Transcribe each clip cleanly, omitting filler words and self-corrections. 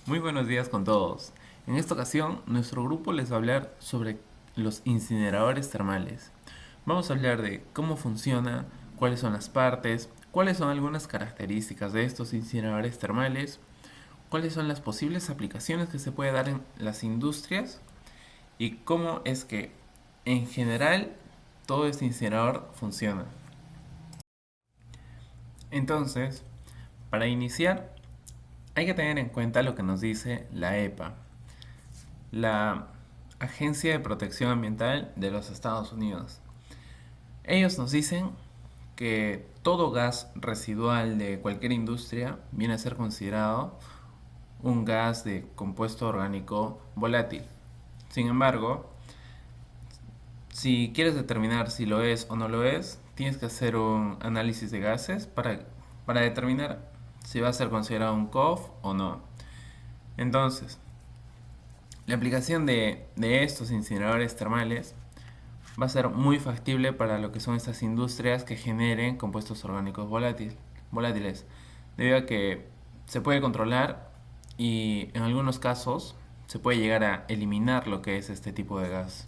Muy buenos días con todos. En esta ocasión, nuestro grupo les va a hablar sobre los incineradores termales. Vamos a hablar de cómo funciona, cuáles son las partes, cuáles son algunas características de estos incineradores termales, cuáles son las posibles aplicaciones que se puede dar en las industrias y cómo es que, en general, todo este incinerador funciona. Entonces, para iniciar, hay que tener en cuenta lo que nos dice la EPA, la Agencia de Protección Ambiental de los Estados Unidos. Ellos nos dicen que todo gas residual de cualquier industria viene a ser considerado un gas de compuesto orgánico volátil. Sin embargo, si quieres determinar si lo es o no lo es, tienes que hacer un análisis de gases para determinar si va a ser considerado un COF o no. Entonces, la aplicación de estos incineradores termales va a ser muy factible para lo que son estas industrias que generen compuestos orgánicos volátiles, debido a que se puede controlar y en algunos casos se puede llegar a eliminar lo que es este tipo de gas.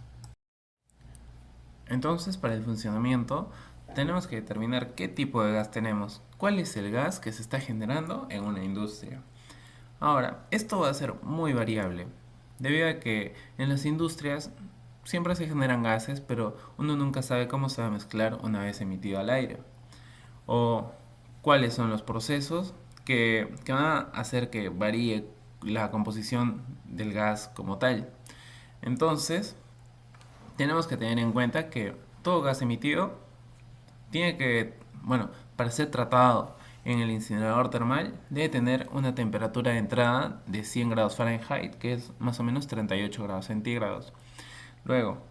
Entonces, para el funcionamiento, tenemos que determinar qué tipo de gas tenemos, cuál es el gas que se está generando en una industria. Ahora, esto va a ser muy variable, debido a que en las industrias siempre se generan gases, pero uno nunca sabe cómo se va a mezclar una vez emitido al aire. O cuáles son los procesos que van a hacer que varíe la composición del gas como tal. Entonces, tenemos que tener en cuenta que todo gas emitido tiene que, bueno, para ser tratado en el incinerador termal, debe tener una temperatura de entrada de 100 grados Fahrenheit, que es más o menos 38 grados centígrados. Luego,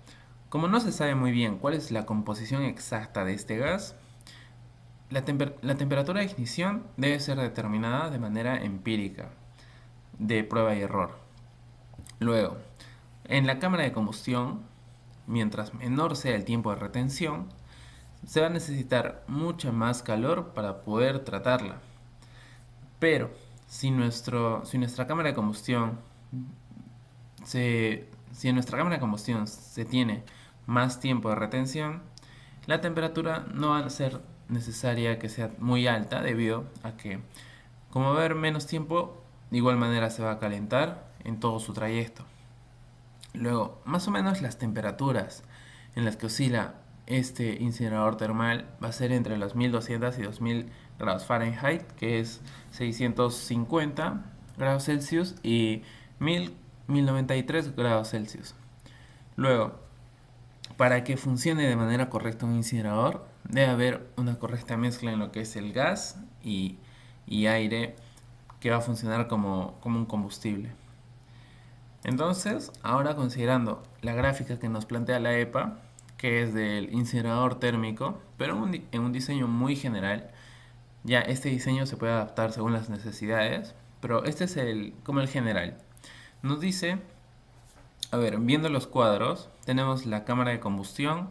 como no se sabe muy bien cuál es la composición exacta de este gas, la temperatura de ignición debe ser determinada de manera empírica, de prueba y error. Luego, en la cámara de combustión, mientras menor sea el tiempo de retención, se va a necesitar mucha más calor para poder tratarla. Pero si nuestra cámara de combustión si en nuestra cámara de combustión se tiene más tiempo de retención, la temperatura no va a ser necesaria que sea muy alta debido a que, como va a haber menos tiempo, de igual manera se va a calentar en todo su trayecto. Luego, más o menos las temperaturas en las que oscila este incinerador termal va a ser entre los 1200 y 2000 grados Fahrenheit, que es 650 grados Celsius, y 1093 grados Celsius. Luego, para que funcione de manera correcta un incinerador, debe haber una correcta mezcla en lo que es el gas y aire que va a funcionar como un combustible. Entonces, ahora considerando la gráfica que nos plantea la EPA, que es del incinerador térmico, pero en un diseño muy general, ya este diseño se puede adaptar según las necesidades, pero este es como el general. Nos dice, a ver, viendo los cuadros, tenemos la cámara de combustión,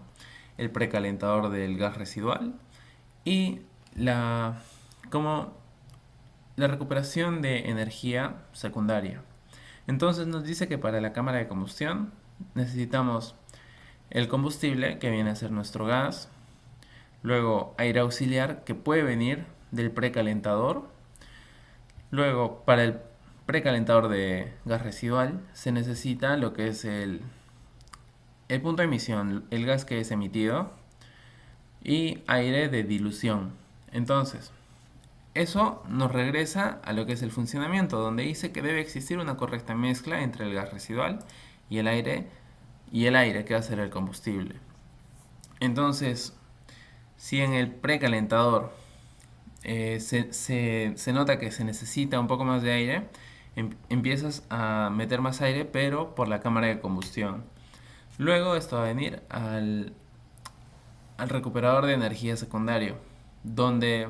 el precalentador del gas residual y como la recuperación de energía secundaria. Entonces nos dice que para la cámara de combustión necesitamos el combustible, que viene a ser nuestro gas, luego aire auxiliar, que puede venir del precalentador, luego para el precalentador de gas residual se necesita lo que es el punto de emisión, el gas que es emitido, y aire de dilución. Entonces, eso nos regresa a lo que es el funcionamiento, donde dice que debe existir una correcta mezcla entre el gas residual y el aire que va a ser el combustible. Entonces, si en el precalentador se nota que se necesita un poco más de aire, empiezas a meter más aire, pero por la cámara de combustión. Luego esto va a venir al recuperador de energía secundario, donde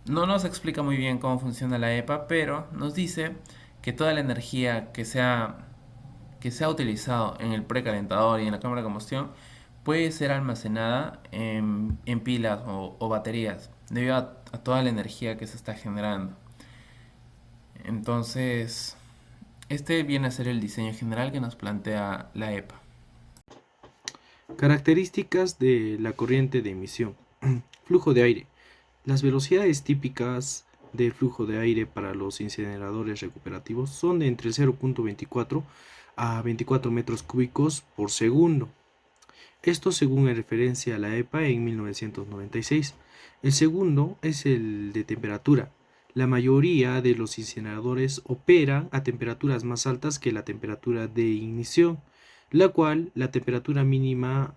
no nos explica muy bien cómo funciona la EPA, pero nos dice que toda la energía que se ha utilizado en el precalentador y en la cámara de combustión puede ser almacenada en pilas o baterías debido a toda la energía que se está generando. Entonces, este viene a ser el diseño general que nos plantea la EPA. Características de la corriente de emisión. Flujo de aire. Las velocidades típicas del flujo de aire para los incineradores recuperativos son de entre 0.24 a 24 metros cúbicos por segundo. Esto según en referencia a la EPA en 1996. El segundo es el de temperatura. La mayoría de los incineradores operan a temperaturas más altas que la temperatura de ignición, la cual la temperatura mínima,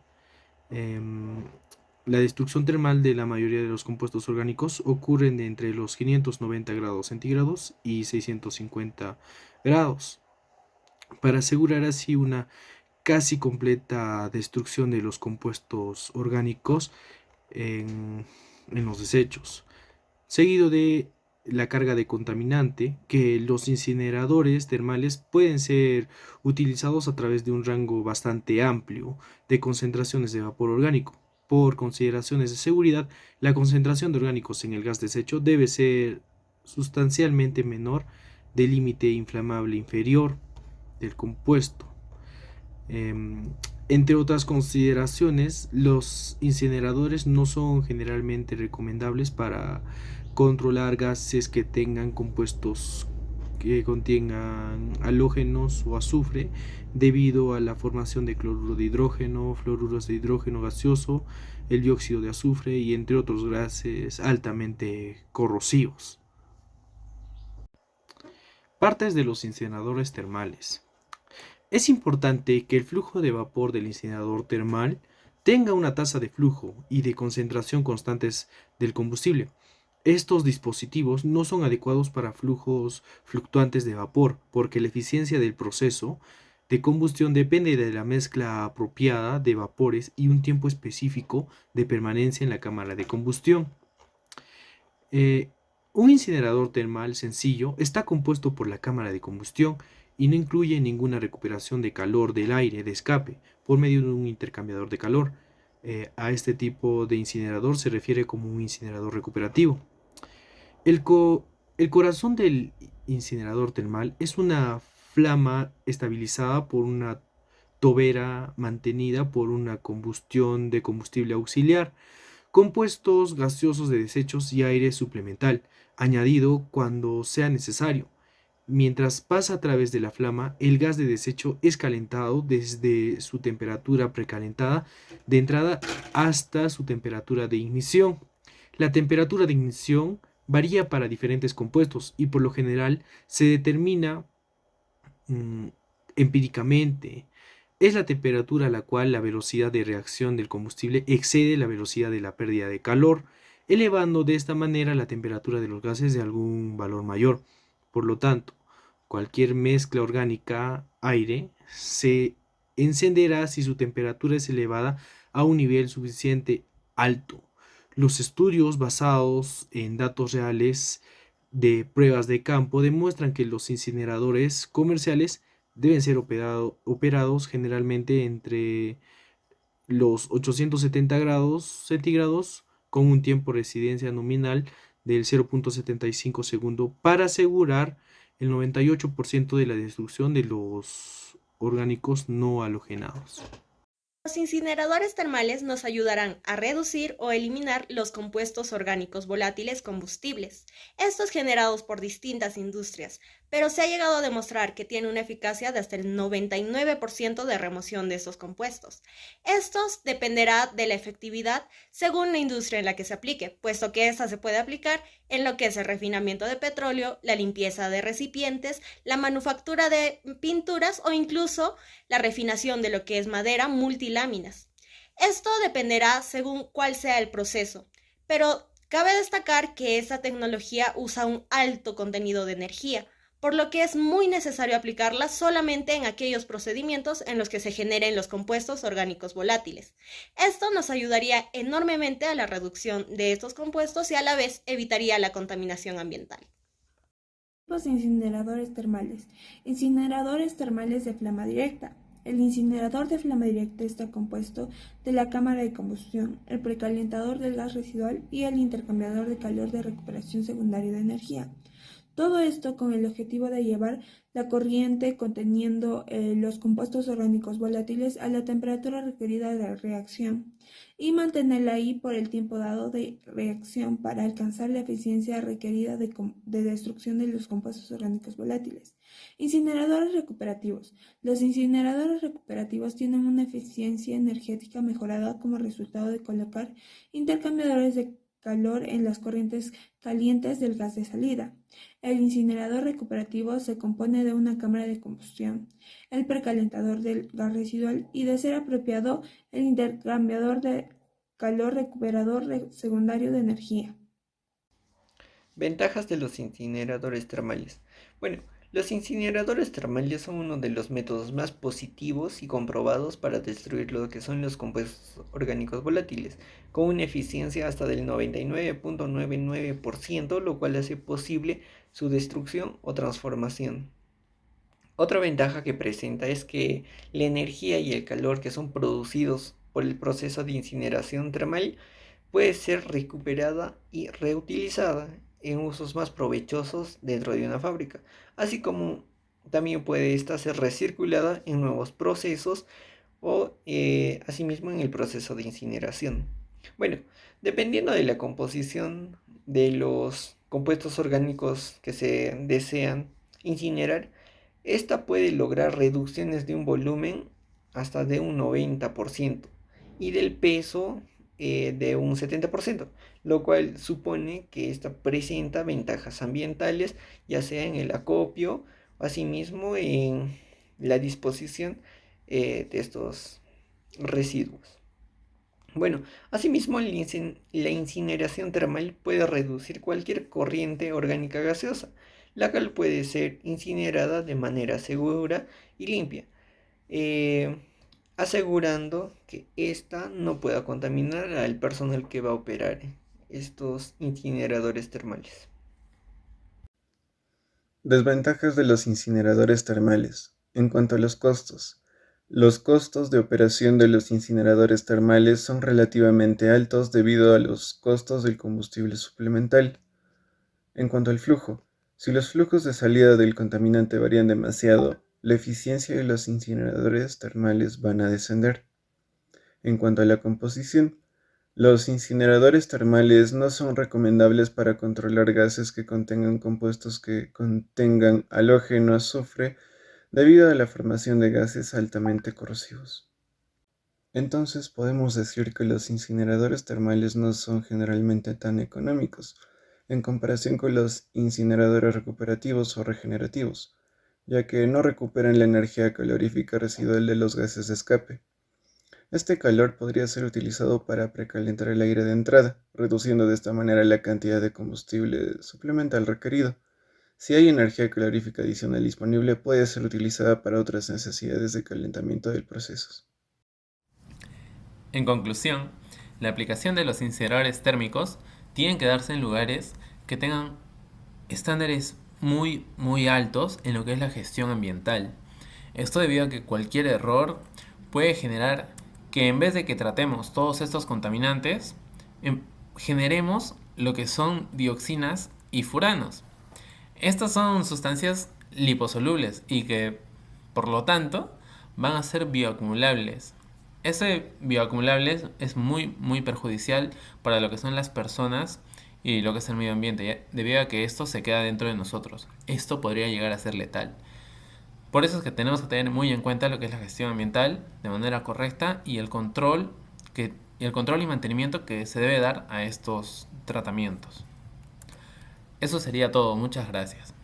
la destrucción termal de la mayoría de los compuestos orgánicos ocurren de entre los 590 grados centígrados y 650 grados, para asegurar así una casi completa destrucción de los compuestos orgánicos en, en los desechos, seguido de la carga de contaminante, que los incineradores termales pueden ser utilizados a través de un rango bastante amplio de concentraciones de vapor orgánico. Por consideraciones de seguridad, la concentración de orgánicos en el gas desecho debe ser sustancialmente menor del límite inflamable inferior del compuesto. Entre otras consideraciones, los incineradores no son generalmente recomendables para controlar gases que tengan compuestos que contengan halógenos o azufre, debido a la formación de cloruro de hidrógeno, fluoruros de hidrógeno gaseoso, el dióxido de azufre y entre otros gases altamente corrosivos. Partes de los incineradores termales. Es importante que el flujo de vapor del incinerador termal tenga una tasa de flujo y de concentración constantes del combustible. Estos dispositivos no son adecuados para flujos fluctuantes de vapor, porque la eficiencia del proceso de combustión depende de la mezcla apropiada de vapores y un tiempo específico de permanencia en la cámara de combustión. Eh, un incinerador termal sencillo está compuesto por la cámara de combustión y no incluye ninguna recuperación de calor del aire de escape por medio de un intercambiador de calor. A este tipo de incinerador se refiere como un incinerador recuperativo. El, co- el corazón del incinerador termal es una flama estabilizada por una tobera mantenida por una combustión de combustible auxiliar, compuestos gaseosos de desechos y aire suplemental, añadido cuando sea necesario. Mientras pasa a través de la flama, el gas de desecho es calentado desde su temperatura precalentada de entrada hasta su temperatura de ignición. La temperatura de ignición varía para diferentes compuestos y por lo general se determina mm, empíricamente. Es la temperatura a la cual la velocidad de reacción del combustible excede la velocidad de la pérdida de calor, elevando de esta manera la temperatura de los gases de algún valor mayor. Por lo tanto, cualquier mezcla orgánica aire se encenderá si su temperatura es elevada a un nivel suficiente alto. Los estudios basados en datos reales de pruebas de campo demuestran que los incineradores comerciales deben ser operados generalmente entre los 870 grados centígrados con un tiempo de residencia nominal del 0.75 segundo para asegurar el 98% de la destrucción de los orgánicos no halogenados. Los incineradores termales nos ayudarán a reducir o eliminar los compuestos orgánicos volátiles combustibles, estos generados por distintas industrias, pero se ha llegado a demostrar que tiene una eficacia de hasta el 99% de remoción de estos compuestos. Estos dependerá de la efectividad según la industria en la que se aplique, puesto que esta se puede aplicar en lo que es el refinamiento de petróleo, la limpieza de recipientes, la manufactura de pinturas o incluso la refinación de lo que es madera multiláminas. Esto dependerá según cuál sea el proceso, pero cabe destacar que esta tecnología usa un alto contenido de energía, por lo que es muy necesario aplicarla solamente en aquellos procedimientos en los que se generen los compuestos orgánicos volátiles. Esto nos ayudaría enormemente a la reducción de estos compuestos y a la vez evitaría la contaminación ambiental. Tipos de incineradores termales. Incineradores termales de flama directa. El incinerador de flama directa está compuesto de la cámara de combustión, el precalentador del gas residual y el intercambiador de calor de recuperación secundaria de energía. Todo esto con el objetivo de llevar la corriente conteniendo los compuestos orgánicos volátiles a la temperatura requerida de la reacción y mantenerla ahí por el tiempo dado de reacción para alcanzar la eficiencia requerida de destrucción de los compuestos orgánicos volátiles. Incineradores recuperativos. Los incineradores recuperativos tienen una eficiencia energética mejorada como resultado de colocar intercambiadores de calor en las corrientes calientes del gas de salida. El incinerador recuperativo se compone de una cámara de combustión, el precalentador del gas residual y, de ser apropiado, el intercambiador de calor recuperador secundario de energía. Ventajas de los incineradores termales. Bueno, los incineradores termales son uno de los métodos más positivos y comprobados para destruir lo que son los compuestos orgánicos volátiles, con una eficiencia hasta del 99.99%, lo cual hace posible su destrucción o transformación. Otra ventaja que presenta es que la energía y el calor que son producidos por el proceso de incineración termal puede ser recuperada y reutilizada en usos más provechosos dentro de una fábrica, así como también puede esta ser recirculada en nuevos procesos o asimismo en el proceso de incineración. Bueno, dependiendo de la composición de los compuestos orgánicos que se desean incinerar, esta puede lograr reducciones de un volumen hasta de un 90% y del peso de un 70%, lo cual supone que esta presenta ventajas ambientales, ya sea en el acopio o asimismo en la disposición de estos residuos. Bueno, asimismo la incineración termal puede reducir cualquier corriente orgánica gaseosa, la cual puede ser incinerada de manera segura y limpia, asegurando que ésta no pueda contaminar al personal que va a operar estos incineradores termales. Desventajas de los incineradores termales. En cuanto a los costos de operación de los incineradores termales son relativamente altos debido a los costos del combustible suplemental. En cuanto al flujo, si los flujos de salida del contaminante varían demasiado, la eficiencia de los incineradores termales van a descender. En cuanto a la composición, los incineradores termales no son recomendables para controlar gases que contengan compuestos que contengan halógeno azufre debido a la formación de gases altamente corrosivos. Entonces podemos decir que los incineradores termales no son generalmente tan económicos en comparación con los incineradores recuperativos o regenerativos, ya que no recuperan la energía calorífica residual de los gases de escape. Este calor podría ser utilizado para precalentar el aire de entrada, reduciendo de esta manera la cantidad de combustible suplemental requerido. Si hay energía calorífica adicional disponible, puede ser utilizada para otras necesidades de calentamiento del proceso. En conclusión, la aplicación de los incineradores térmicos tiene que darse en lugares que tengan estándares muy altos en lo que es la gestión ambiental. Esto debido a que cualquier error puede generar que en vez de que tratemos todos estos contaminantes, generemos lo que son dioxinas y furanos. Estas son sustancias liposolubles y que, por lo tanto, van a ser bioacumulables. Ese bioacumulable es muy perjudicial para lo que son las personas y lo que es el medio ambiente, debido a que esto se queda dentro de nosotros. Esto podría llegar a ser letal. Por eso es que tenemos que tener muy en cuenta lo que es la gestión ambiental de manera correcta y el control y mantenimiento que se debe dar a estos tratamientos. Eso sería todo. Muchas gracias.